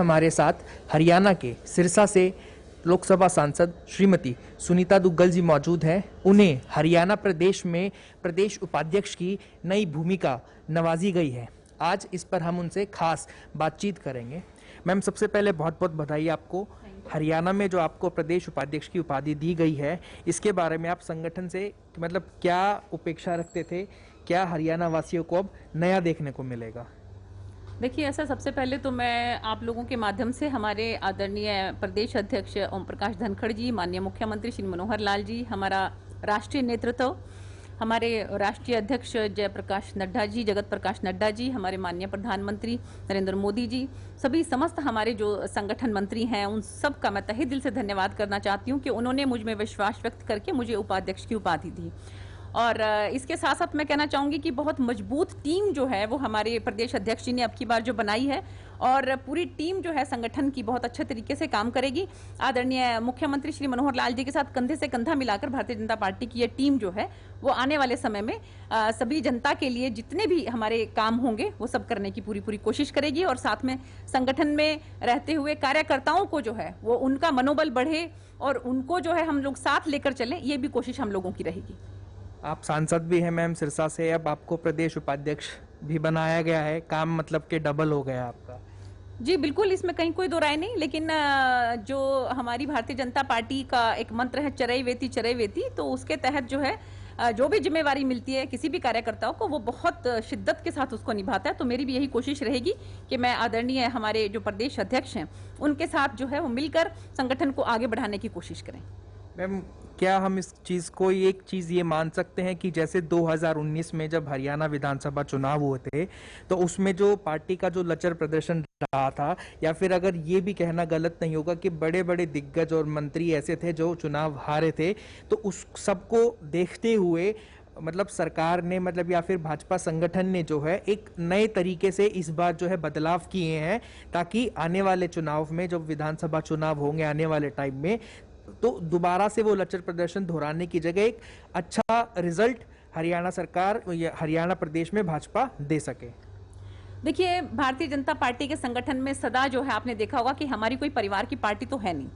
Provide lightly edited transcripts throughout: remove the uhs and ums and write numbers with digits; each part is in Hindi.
हमारे साथ हरियाणा के सिरसा से लोकसभा सांसद श्रीमती सुनीता दुग्गल जी मौजूद हैं। उन्हें हरियाणा प्रदेश में प्रदेश उपाध्यक्ष की नई भूमिका नवाजी गई है। आज इस पर हम उनसे खास बातचीत करेंगे। मैम, सबसे पहले बहुत बहुत बधाई आपको। हरियाणा में जो आपको प्रदेश उपाध्यक्ष की उपाधि दी गई है, इसके बारे में आप संगठन से मतलब क्या अपेक्षा रखते थे? क्या हरियाणा वासियों को अब नया देखने को मिलेगा? देखिए, ऐसा सबसे पहले तो मैं आप लोगों के माध्यम से हमारे आदरणीय प्रदेश अध्यक्ष ओम प्रकाश धनखड़ जी, माननीय मुख्यमंत्री श्री मनोहर लाल जी, हमारा राष्ट्रीय नेतृत्व, हमारे राष्ट्रीय अध्यक्ष जयप्रकाश नड्डा जी, जगत प्रकाश नड्डा जी, हमारे माननीय प्रधानमंत्री नरेंद्र मोदी जी, सभी समस्त हमारे जो संगठन मंत्री हैं, उन सब का मैं तहे दिल से धन्यवाद करना चाहती हूँ कि उन्होंने मुझ में विश्वास व्यक्त करके मुझे उपाध्यक्ष की उपाधि दी। और इसके साथ साथ मैं कहना चाहूँगी कि बहुत मजबूत टीम जो है वो हमारे प्रदेश अध्यक्ष जी ने अब की बार जो बनाई है, और पूरी टीम जो है संगठन की बहुत अच्छे तरीके से काम करेगी। आदरणीय मुख्यमंत्री श्री मनोहर लाल जी के साथ कंधे से कंधा मिलाकर भारतीय जनता पार्टी की ये टीम जो है वो आने वाले समय में सभी जनता के लिए जितने भी हमारे काम होंगे वो सब करने की पूरी कोशिश करेगी, और साथ में संगठन में रहते हुए कार्यकर्ताओं को जो है वो उनका मनोबल बढ़े और उनको जो है हम लोग साथ लेकर चलें, ये भी कोशिश हम लोगों की रहेगी। आप सांसद भी हैं मैम सिरसा से, अब आपको प्रदेश उपाध्यक्ष भी बनाया गया है। काम मतलब कि डबल हो गया आपका। जी बिल्कुल, इसमें कहीं कोई दो राय नहीं, लेकिन जो हमारी भारतीय जनता पार्टी का एक मंत्र है चरई वेती, तो उसके तहत जो है जो भी जिम्मेवारी मिलती है किसी भी कार्यकर्ताओं को, वो बहुत शिद्दत के साथ उसको निभाता है। तो मेरी भी यही कोशिश रहेगी कि मैं आदरणीय हमारे जो प्रदेश अध्यक्ष हैं उनके साथ जो है वो मिलकर संगठन को आगे बढ़ाने की कोशिश करें। मैम, क्या हम इस चीज को एक चीज ये मान सकते हैं कि जैसे 2019 में जब हरियाणा विधानसभा चुनाव हुए थे तो उसमें जो पार्टी का जो लचर प्रदर्शन रहा था, या फिर अगर ये भी कहना गलत नहीं होगा कि बड़े बड़े दिग्गज और मंत्री ऐसे थे जो चुनाव हारे थे, तो उस सबको देखते हुए मतलब सरकार ने मतलब या फिर भाजपा संगठन ने जो है एक नए तरीके से इस बार जो है बदलाव किए हैं, ताकि आने वाले चुनाव में जब विधानसभा चुनाव होंगे आने वाले टाइम में, तो दोबारा से वो लचर प्रदर्शन दोहराने की जगह एक अच्छा रिजल्ट हरियाणा सरकार या हरियाणा प्रदेश में भाजपा दे सके। देखिए, भारतीय जनता पार्टी के संगठन में सदा जो है आपने देखा होगा कि हमारी कोई परिवार की पार्टी तो है नहीं,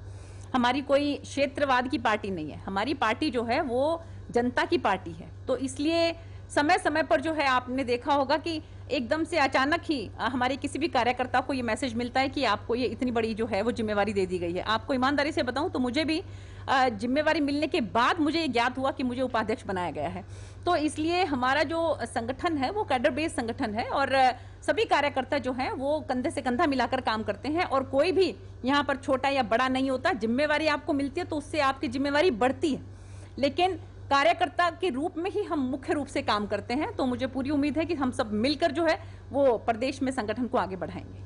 हमारी कोई क्षेत्रवाद की पार्टी नहीं है, हमारी पार्टी जो है वो जनता की पार्टी है। तो इसलिए समय समय पर जो है आपने देखा होगा कि एकदम से अचानक ही हमारे किसी भी कार्यकर्ता को ये मैसेज मिलता है कि आपको ये इतनी बड़ी जो है वो जिम्मेवारी दे दी गई है। आपको ईमानदारी से बताऊं तो मुझे भी जिम्मेवारी मिलने के बाद मुझे ये ज्ञात हुआ कि मुझे उपाध्यक्ष बनाया गया है। तो इसलिए हमारा जो संगठन है वो कैडर बेस्ड संगठन है, और सभी कार्यकर्ता जो हैं वो कंधे से कंधा मिलाकर काम करते हैं, और कोई भी यहाँ पर छोटा या बड़ा नहीं होता। जिम्मेवारी आपको मिलती है तो उससे आपकी जिम्मेवारी बढ़ती है, लेकिन कार्यकर्ता के रूप में ही हम मुख्य रूप से काम करते हैं। तो मुझे पूरी उम्मीद है कि हम सब मिलकर जो है वो प्रदेश में संगठन को आगे बढ़ाएंगे।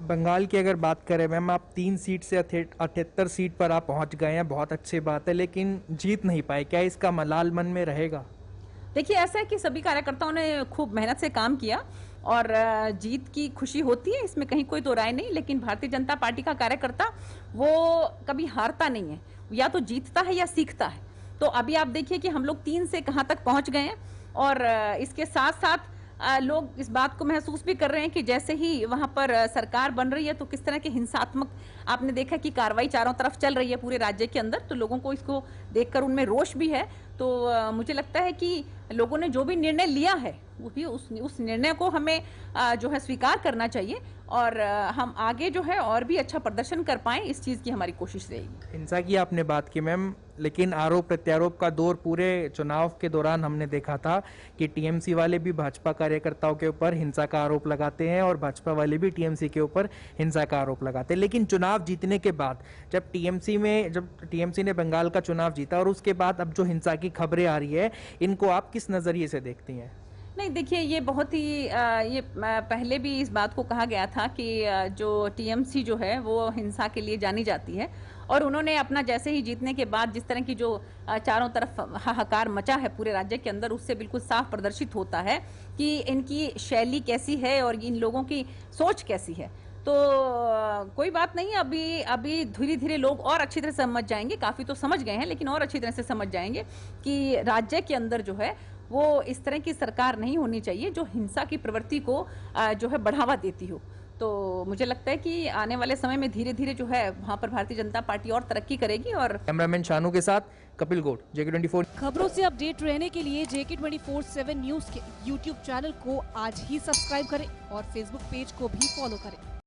बंगाल की अगर बात करें मैम, आप 3 सीट से 78 सीट पर आप पहुंच गए हैं, बहुत अच्छी बात है, लेकिन जीत नहीं पाए। क्या इसका मलाल मन में रहेगा? देखिए, ऐसा है कि सभी कार्यकर्ताओं ने खूब मेहनत से काम किया और जीत की खुशी होती है, इसमें कहीं कोई दो राय नहीं। लेकिन भारतीय जनता पार्टी का कार्यकर्ता वो कभी हारता नहीं है, या तो जीतता है या सीखता है। तो अभी आप देखिए कि हम लोग 3 से कहां तक पहुंच गए हैं, और इसके साथ साथ लोग इस बात को महसूस भी कर रहे हैं कि जैसे ही वहां पर सरकार बन रही है तो किस तरह के हिंसात्मक आपने देखा कि कार्रवाई चारों तरफ चल रही है पूरे राज्य के अंदर। तो लोगों को इसको देखकर उनमें रोष भी है। तो मुझे लगता है कि लोगों ने जो भी निर्णय लिया है वो भी उस निर्णय को हमें जो है स्वीकार करना चाहिए, और हम आगे जो है और भी अच्छा प्रदर्शन कर पाएं, इस चीज़ की हमारी कोशिश रहेगी। हिंसा की आपने बात की मैम, लेकिन आरोप प्रत्यारोप का दौर पूरे चुनाव के दौरान हमने देखा था कि टीएमसी वाले भी भाजपा कार्यकर्ताओं के ऊपर हिंसा का आरोप लगाते हैं और भाजपा वाले भी टीएमसी के ऊपर हिंसा का आरोप लगाते हैं। लेकिन चुनाव जीतने के बाद जब टीएमसी ने बंगाल का चुनाव जीता और उसके बाद अब जो हिंसा की खबरें आ रही है, इनको आप किस नजरिए से देखती हैं? नहीं, देखिए, ये बहुत ही ये पहले भी इस बात को कहा गया था कि जो टीएमसी जो है वो हिंसा के लिए जानी जाती है, और उन्होंने अपना जैसे ही जीतने के बाद जिस तरह की जो चारों तरफ हाहाकार मचा है पूरे राज्य के अंदर, उससे बिल्कुल साफ प्रदर्शित होता है कि इनकी शैली कैसी है और इन लोगों की सोच कैसी है। तो कोई बात नहीं, अभी धीरे धीरे लोग और अच्छी तरह समझ जाएंगे। काफ़ी तो समझ गए हैं, लेकिन और अच्छी तरह से समझ जाएंगे कि राज्य के अंदर जो है वो इस तरह की सरकार नहीं होनी चाहिए जो हिंसा की प्रवृत्ति को जो है बढ़ावा देती हो। तो मुझे लगता है कि आने वाले समय में धीरे धीरे जो है वहाँ पर भारतीय जनता पार्टी और तरक्की करेगी। और कैमरामैन शानू के साथ कपिल गौड़, JK24। खबरों से अपडेट रहने के लिए JK24/7 न्यूज के YouTube चैनल को आज ही सब्सक्राइब करें और Facebook पेज को भी फॉलो करें।